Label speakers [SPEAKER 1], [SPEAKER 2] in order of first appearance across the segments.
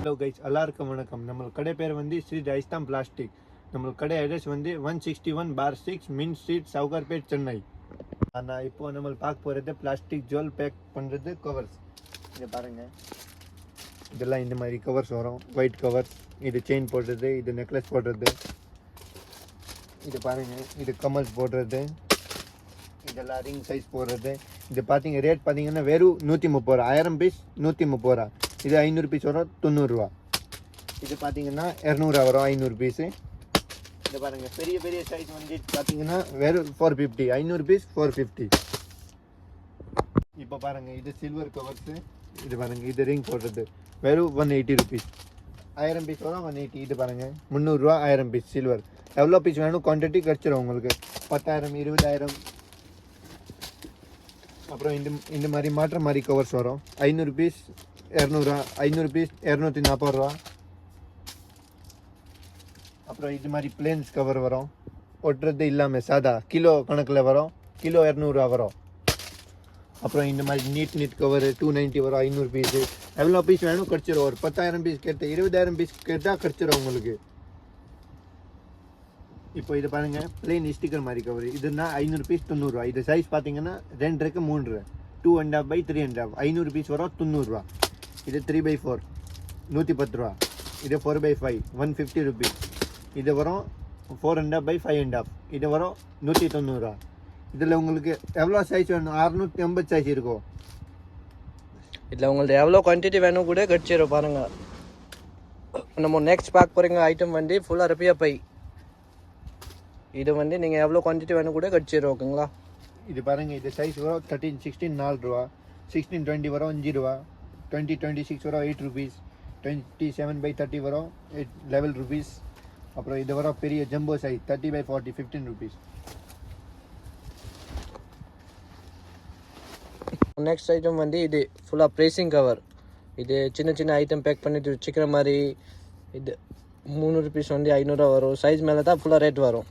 [SPEAKER 1] Hello guys, எல்லாருக்கும் வணக்கம். நம்ம கடை பேர் வந்து ஸ்ரீ ராஜஸ்தான் பிளாஸ்டிக். நம்ம கடை அட்ரஸ் வந்து 161/6 மின் ஸ்ட்ரீட், சவுகார்பேட், சென்னை. ஆனால் இப்போ நம்ம பார்க்க போகிறது பிளாஸ்டிக் ஜுவல் பேக் பண்ணுறது கவர்ஸ். இதை பாருங்கள், இதெல்லாம் இந்த மாதிரி கவர்ஸ் வரும். ஒயிட் கவர்ஸ், இது செயின் போடுறது, இது நெக்லஸ் போடுறது. இது பாருங்கள், இது கமல்ஸ் போடுறது, இதெல்லாம் ரிங் சைஸ் போடுறது. இது பார்த்தீங்க ரேட் பார்த்தீங்கன்னா வெறும் 130 ரூபா. 1000 பீஸ் 130 ரூபா. இது 500 பீஸ் வரும் 90 ரூபா. இது பார்த்தீங்கன்னா 200 ரூபா வரும் 500 பீஸு. இது பாருங்கள், பெரிய பெரிய சைஸ் வந்து பார்த்தீங்கன்னா வெறும் 450. 500 பீஸ் 450. இப்போ பாருங்கள், இது சில்வர் கவர்ஸு. இது பாருங்கள், இது ரிங் போடுறது வெறும் 180 ருபீஸ். 1000 பீஸ் வரும் 180. இது பாருங்கள் 300 ரூபா. 1000 பீஸ் சில்வர். எவ்வளோ பீஸ் வேணும் குவான்டிட்டி கிடச்சிடும் உங்களுக்கு. 10,000 20,000. அப்புறம் இந்த மாதிரி மாற்ற மாதிரி கவர்ஸ் வரும். 500 பீஸ் 200 ரூபா. 500 பீஸ் 240 ரூபா. அப்புறம் இது மாதிரி பிளேன்ஸ் கவர் வரும், ஒட்டுறது இல்லாமல் சாதா கிலோ கணக்கில் வரும். கிலோ 200 ரூபா வரும். அப்புறம் இந்த மாதிரி நீட் கவர் 290 வரும். 500 பீஸு. எவ்வளோ பீஸ் வேணும் கிடச்சிரும். ஒரு 10,000 பீஸ் கேட்டால் 20,000 பீஸ் கேட்டால் கிடச்சிரும் உங்களுக்கு. இப்போ இது பாருங்கள், பிளெயின் ஸ்டிக்கர் மாதிரி கவர். இதுனா 500 பீஸ் 90 ரூபா. இது சைஸ் பார்த்தீங்கன்னா 2 3 2.5/3.5. 500 பீஸ் வரும் 90 ரூபா. இது 3/4 110 ரூபா. இது 4/5 150 ருபீஸ். இது வரும் 4.5/5.5. இது வரும் 190 ரூபா. இதில் உங்களுக்கு எவ்வளோ சைஸ் வேணும்? 680 சைஸ் இருக்கும்.
[SPEAKER 2] இதில் உங்களுக்கு எவ்வளோ குவான்டிட்டி வேணும் கூட கிடச்சிடும். பாருங்கள், நம்ம நெக்ஸ்ட் பார்க்க போகிறீங்க ஐட்டம் வந்து ஃபுல்லாக ரப்பியா பை. இது வந்து நீங்கள் எவ்வளோ குவான்டிட்டி வேணும் கூட கிடச்சிடும். ஓகேங்களா?
[SPEAKER 1] இது பாருங்கள், இது சைஸ் வரும் 13 16 4 ரூபா. 16 20 வரும் 5 ரூபா. 20 26 வரும் 8 ருபீஸ். 27/30 வரும் 11 ருபீஸ். அப்புறம் இது வரும் பெரிய jumbo size 30/40 15 rupees.
[SPEAKER 2] Next item வந்து இது ஃபுல்லாக ப்ரைஸிங் கவர். இது சின்ன சின்ன ஐட்டம் பேக் பண்ணிட்டு வச்சுக்கிற மாதிரி. இது 300 பீஸ் வந்து 500 ரூபா வரும். சைஸ் மேலே தான் ஃபுல்லாக ரேட் வரும்.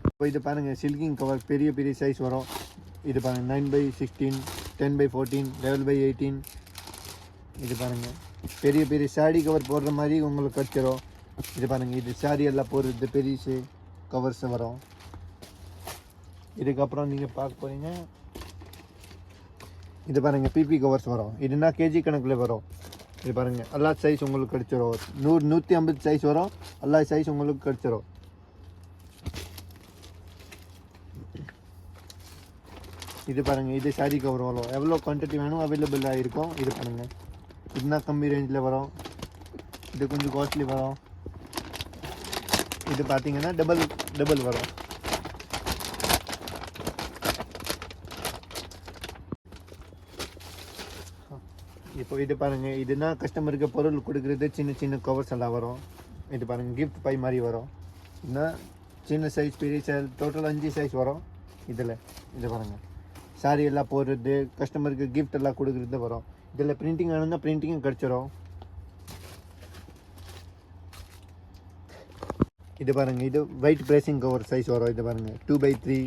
[SPEAKER 1] இப்போ இது பாருங்கள், சில்கிங் கவர் பெரிய பெரிய சைஸ் வரும். இது பாருங்கள் 9/16 10/14 11/18. இது பாருங்கள், பெரிய பெரிய சாரி கவர் போடுற மாதிரி உங்களுக்கு கிடச்சிரும். இது பாருங்கள், இது சாரி எல்லாம் போடுறது பெரிய கவர்ஸ் வரும். இதுக்கப்புறம் நீங்கள் பார்க்க போகிறீங்க, இது பாருங்கள் பிபி கவர்ஸ் வரும். இதுனா கேஜி கணக்கில் வரும். இது பாருங்கள், எல்லா சைஸ் உங்களுக்கு கிடச்சிரும். 100 150 சைஸ் வரும். எல்லா சைஸ் உங்களுக்கு கிடச்சிரும். இது பாருங்கள், இது சாரி கவர் வரும். எவ்வளோ குவான்டிட்டி வேணும் அவைலபிளாக இருக்கும். இது பாருங்கள், இதுனா கம்மி ரேஞ்சில் வரும். இது கொஞ்சம் காஸ்ட்லி வரும். இது பார்த்தீங்கன்னா டபுள் வரும். இப்போ இது பாருங்கள், இதுனா கஸ்டமருக்கு பொருள் கொடுக்குறது சின்ன சின்ன கவர்ஸ் எல்லாம் வரும். இது பாருங்கள், கிஃப்ட் பை மாதிரி வரும். இதுனா சின்ன சைஸ் பெரிய சைஸ் டோட்டல் 5 சைஸ் வரும் இதில். இது பாருங்கள், சாரி எல்லாம் போடுறது, கஸ்டமருக்கு கிஃப்ட் எல்லாம் கொடுக்குறது வரும். இதில் பிரிண்டிங் வேணும்னா பிரிண்டிங்கும் கிடச்சிரும். இது பாருங்கள், இது ஒயிட் ப்ரைசிங் கவர் சைஸ் வரும். இது பாருங்கள் 2/3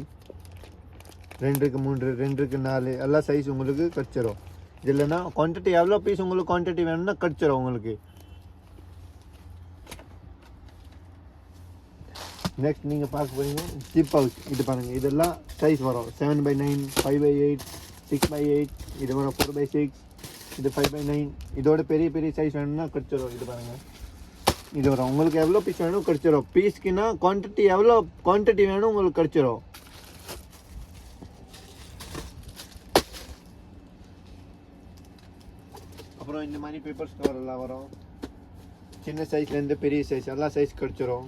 [SPEAKER 1] 2 3 2 4 எல்லா சைஸ் உங்களுக்கு கிடச்சிரும். இல்லைன்னா குவான்டிட்டி எவ்வளோ பீஸ் உங்களுக்கு குவான்டிட்டி வேணும்னா கிடச்சிரும் உங்களுக்கு. நெக்ஸ்ட் நீங்கள் பார்க்க போகிறீங்க ஜிப் ஹவுஸ். இது பாருங்கள், இதெல்லாம் சைஸ் வரும் 7/9 5/8 6/8. இது வரும் 4/6. இது 5/9. இதோட பெரிய பெரிய சைஸ் வேணும்னா கிடச்சிரும். இது பாருங்கள், இது வரும். உங்களுக்கு எவ்வளோ பீஸ் வேணும் கிடச்சிரும். பீஸ்க்குன்னா குவான்டிட்டி எவ்வளோ குவான்டிட்டி வேணும் உங்களுக்கு கிடச்சிரும். அப்புறம் இந்த மாதிரி பேப்பர்ஸ் கவர் எல்லாம் வரும். சின்ன சைஸ்லேருந்து பெரிய சைஸ் எல்லா சைஸ் கிடச்சிரும்.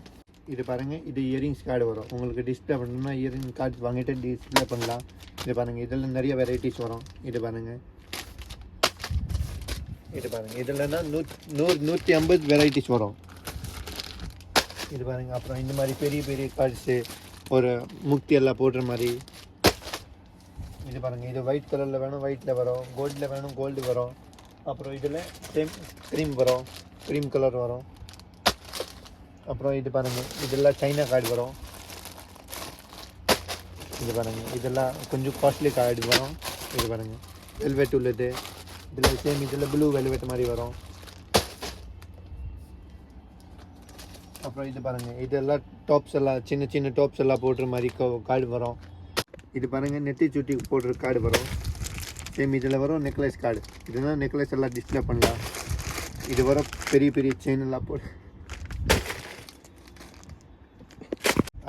[SPEAKER 1] இது பாருங்கள், இது இயரிங்ஸ் கார்டு வரும். உங்களுக்கு டிஸ்பிளே பண்ணணும்னா இயரிங் கார்டு வாங்கிட்டு டிஸ்பிளே பண்ணலாம். இது பாருங்கள், இதில் நிறைய வெரைட்டிஸ் வரும். இது பாருங்கள், இதுலன்னா 150 வெரைட்டிஸ் வரும். இது பாருங்கள், அப்புறம் இந்த மாதிரி பெரிய பெரிய கார்ட்ஸு ஒரு முக்தி எல்லாம் போடுற மாதிரி. இது பாருங்கள், இது ஒயிட் கலரில் வேணும் ஒயிட்டில் வரும். கோல்டில் வேணும் கோல்டு வரும். அப்புறம் இதில் சேம் க்ரீம் வரும், க்ரீம் கலர் வரும். அப்புறம் இது பாருங்கள், இதெல்லாம் சைனா கார்டு வரும். இது பாருங்கள், இதெல்லாம் கொஞ்சம் காஸ்ட்லி கார்டு வரும். இது பாருங்கள், வெல்வெட் உள்ளது. இதில் சேம் இதில் ப்ளூ வெல்வெட் மாதிரி வரும். அப்புறம் இது பாருங்க, இதெல்லாம் டாப்ஸ் எல்லாம் சின்ன சின்ன டாப்ஸ் எல்லாம் போடுற மாதிரி கார்டு வரும். இது பாருங்க, நெத்தி சுட்டி போடுற கார்டு வரும். சேம் இதில் வரும் நெக்லஸ் கார்டு. இதுனா நெக்லஸ் எல்லாம் டிஸ்பிளே பண்ணலாம். இது வரும் பெரிய பெரிய செயின் எல்லாம் போடு.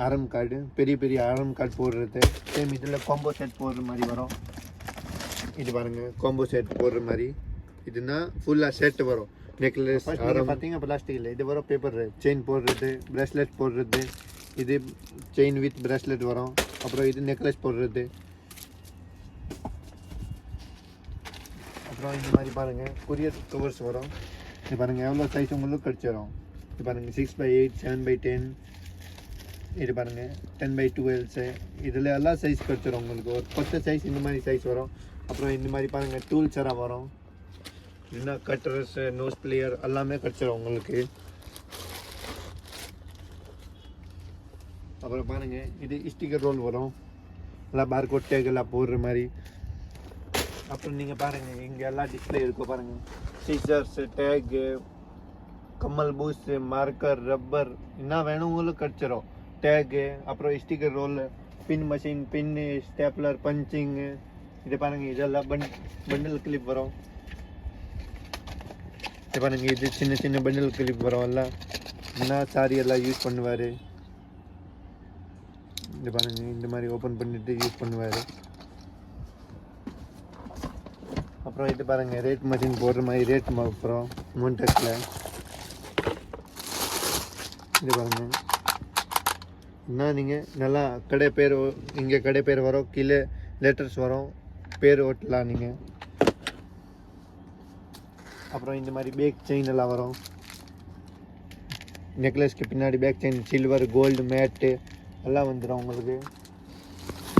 [SPEAKER 1] ஆரம் கார்டு, பெரிய பெரிய ஆரம் கார்டு போடுறது. சேம் இதில் காம்போ செட் போடுற மாதிரி வரும். இது பாருங்க, காம்போ செட் போடுற மாதிரி. இதுனா ஃபுல்லாக செட் வரும். நெக்லஸ் பார்த்தீங்க பிளாஸ்டிக் இல்லை, இது வரும் பேப்பர் செயின் போடுறது, ப்ரெஸ்லெட் போடுறது. இது செயின் வித் ப்ரெஸ்லெட் வரும். அப்புறம் இது நெக்லஸ் போடுறது. அப்புறம் இந்த மாதிரி பாருங்கள் கொரியர் கவர்ஸ் வரும். இது பாருங்கள் எவ்வளோ சைஸ் உங்களுக்கு கிடச்சிடும். இது பாருங்கள் 6x8, 7x10. இது பாருங்கள் 10x12. இதில் எல்லா சைஸ் கிடச்சிடும் உங்களுக்கு. ஒரு 10 சைஸ் இந்த மாதிரி சைஸ் வரும். அப்புறம் இந்த மாதிரி பாருங்கள் டூல்ஸ் எல்லாம் வரும். இல்லைன்னா கட்டர்ஸ், நோஸ் பிளேயர் எல்லாமே கிடச்சிடும் உங்களுக்கு. அப்புறம் பாருங்கள் இது ஸ்டிக்கர் ரோல் வரும். எல்லாம் பார்கோட் டேக் எல்லாம் போடுற மாதிரி. அப்புறம் நீங்கள் பாருங்கள் இங்கே எல்லாம் டிஸ்பிளே இருக்கும் பாருங்கள். சீசர்ஸ், டேகு, கம்மல், பூஸ்ட், மார்க்கர், ரப்பர் என்ன வேணும் உங்களுக்கு கிடச்சிடும். டேகு, அப்புறம் ஸ்டிக்கர் ரோல், பின் மஷின், பின்னு, ஸ்டேப்லர், பஞ்சிங்கு. இது பாருங்கள் இதெல்லாம் பண்டில் கிளிப் வரும். இது பாருங்க, இது சின்ன சின்ன பண்டில் கிளிப் வரும். எல்லாம் என்ன சாரி எல்லாம் யூஸ் பண்ணுவார். இது பாருங்க, இந்த மாதிரி ஓப்பன் பண்ணிட்டு யூஸ் பண்ணுவார். அப்புறம் இது பாருங்க, ரேட் மஷின் போடுற மாதிரி ரேட் அப்புறம் மோன்டெக்ஸில். இது பாருங்க, என்ன நீங்கள் நல்லா கடை பேர், இங்கே கடை பேர் வரும், கீழே லெட்டர்ஸ் வரும், பேர் ஓட்டலாம் நீங்கள். அப்புறம் இந்த மாதிரி பேக் செயின் எல்லாம் வரும். நெக்லஸ்க்கு பின்னாடி பேக் செயின் சில்வர், கோல்டு, மேட்டு எல்லாம் வந்துடும் உங்களுக்கு.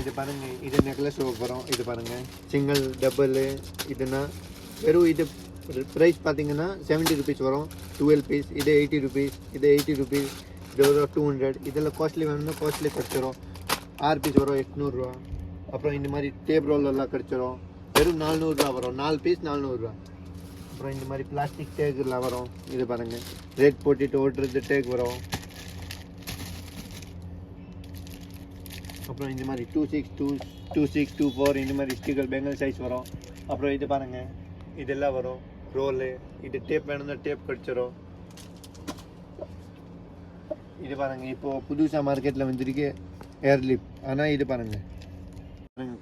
[SPEAKER 1] இது பாருங்கள், இது நெக்லஸ் வரும். இது பாருங்கள் சிங்கிள், டபுள். இதுனா வெறும் இது ப்ரைஸ் பார்த்தீங்கன்னா 70 ருபீஸ் வரும். 12 பீஸ். இது 80 ருபீஸ். இது 80 ருபீஸ். இது வரும் 200. இதில் காஸ்ட்லி வேணும்னா காஸ்ட்லி கிடச்சிரும். 6 பீஸ் வரும் 800 ரூபா. அப்புறம் இந்த மாதிரி டேப் ரோல் எல்லாம் கிடச்சிரும். வெறும் 400 ரூபா வரும். 4 பீஸ் 400 ரூபா. அப்புறம் இந்த மாதிரி பிளாஸ்டிக் டேக்லாம் வரும். இது பாருங்கள், ரேட் போட்டுட்டு ஓட்டுறது டேக் வரும். அப்புறம் இந்த மாதிரி 26, 24 இந்த மாதிரி ஸ்டிக்கர் பெங்கல் சைஸ் வரும். அப்புறம் இது பாருங்கள், இதெல்லாம் வரும் ரோலு. இது டேப் வேணும்னா டேப் கிடச்சிரும். இது பாருங்கள், இப்போது புதுசாக மார்க்கெட்டில் வந்துருக்கு ஏர்லிப். ஆனால் இது பாருங்கள்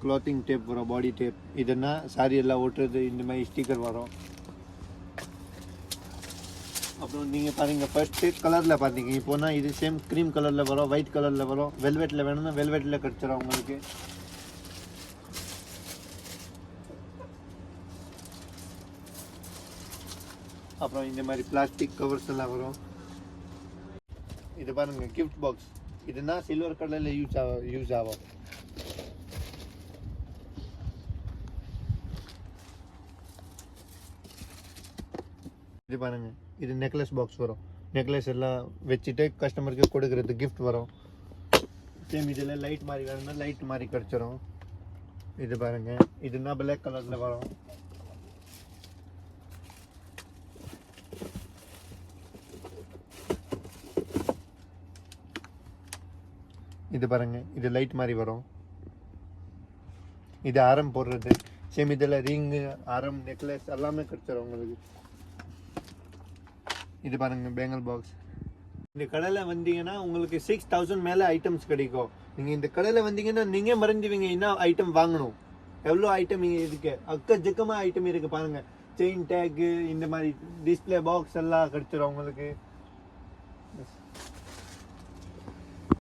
[SPEAKER 1] க்ளாத்திங் டேப் வரும், பாடி டேப். இதுன்னா சாரி எல்லாம் ஓட்டுறது இந்த மாதிரி ஸ்டிக்கர் வரும். அப்புறம் நீங்கள் பாருங்கள், ஃபர்ஸ்ட்டு கலரில் பார்த்தீங்க. இப்போனா இது சேம் க்ரீம் கலரில் வரும், ஒயிட் கலரில் வரும். வெல்வெட்டில் வேணும்னா வெல்வெட்டில் கிடச்சிடும் உங்களுக்கு. அப்புறம் இந்த மாதிரி பிளாஸ்டிக் கவர்ஸ் எல்லாம் வரும். இது பாருங்கள் கிஃப்ட் பாக்ஸ். இதுனா சில்வர் கலரில் யூஸ் ஆகும். இது பாருங்கள், இது நெக்லஸ் பாக்ஸ் வரும். நெக்லஸ் எல்லாம் வச்சுட்டு கஸ்டமருக்கு கொடுக்கறது கிஃப்ட் வரும். சேம் இதில் லைட் மாதிரி வேணும்னா லைட் மாதிரி கிடச்சிரும். இது பாருங்கள், இதுனா பிளாக் கலரில் வரும். இது பாருங்கள், இது லைட் மாதிரி வரும். இது ஆரம் போடுறது. சேம் இதில் ரிங்கு, ஆரம், நெக்லஸ் எல்லாமே கிடச்சிரும் உங்களுக்கு. இது பாருங்கள் பேங்கல் பாக்ஸ். இந்த கடையில் வந்தீங்கன்னா உங்களுக்கு 6000 மேலே ஐட்டம்ஸ் கிடைக்கும். நீங்கள் இந்த கடையில் வந்தீங்கன்னா நீங்கள் மறைஞ்சுவீங்க என்ன ஐட்டம் வாங்கணும். எவ்வளோ ஐட்டம் இங்கே இருக்கு, அக்கச்சக்கமாக ஐட்டம் இருக்குது பாருங்கள். செயின் டேக்கு, இந்த மாதிரி டிஸ்பிளே பாக்ஸ் எல்லாம் கிடச்சிரும் உங்களுக்கு.